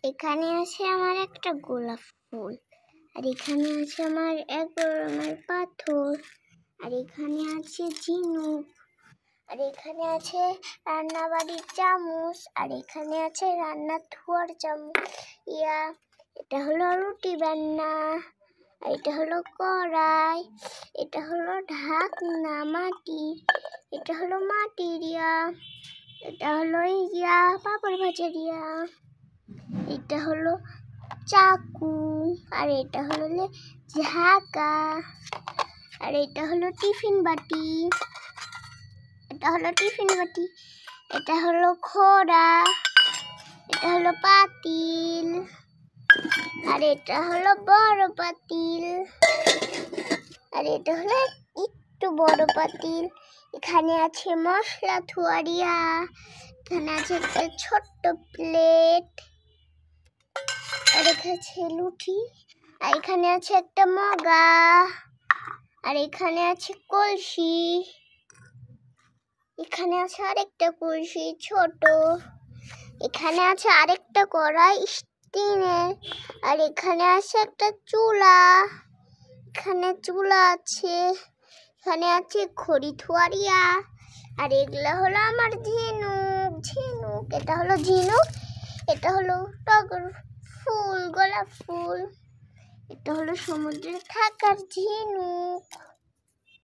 এখানে আছে আমার একটা গোলাপ ফুল, আর এখানে আছে আমার এক রকমের পাথর, আর এখানে আছে ঝিনুক, আর এখানে আছে রান্নাবাড়ির চামচ, আর এখানে আছে রান্নার ধোয়ার চামচ। এটা হলো রুটি বান্না, আর এটা হলো কড়াই, এটা হলো ঢাকনা মাটি, এটা হলো মাটির এটা হলো পাপড় ভাজার এটা হলো চাকু, আর এটা হলো ঝাঁকা, আর এটা হলো টিফিন বাটি, এটা হলো টিফিন বাটি, এটা হলো খোড়া, এটা হলো পাতিল, আর এটা হলো বড় পাতিল, আর এটা হলো একটু বড় পাতিল। এখানে আছে মশলা ধোয়ারিয়া, এখানে আছে একটা ছোট্ট প্লেট, আর এখানে আছে লুঠি, আর এখানে আছে একটা মগা, আর এখানে আছে কলসি, এখানে আছে আরেকটা কলসি ছোট, এখানে আছে আরেকটা কড়াই স্টিলের, আর এখানে আছে একটা চুলা, এখানে চুলা আছে, এখানে আছে খড়ি ধোয়ারিয়া, আর এগুলা হলো আমার ঝিনুক ঝিনুক, এটা হলো ঝিনুক, এটা হলো টগর ফুল, গোলাপ ফুল, এটা হলো সমুদ্রে থাকার ঝিনুক।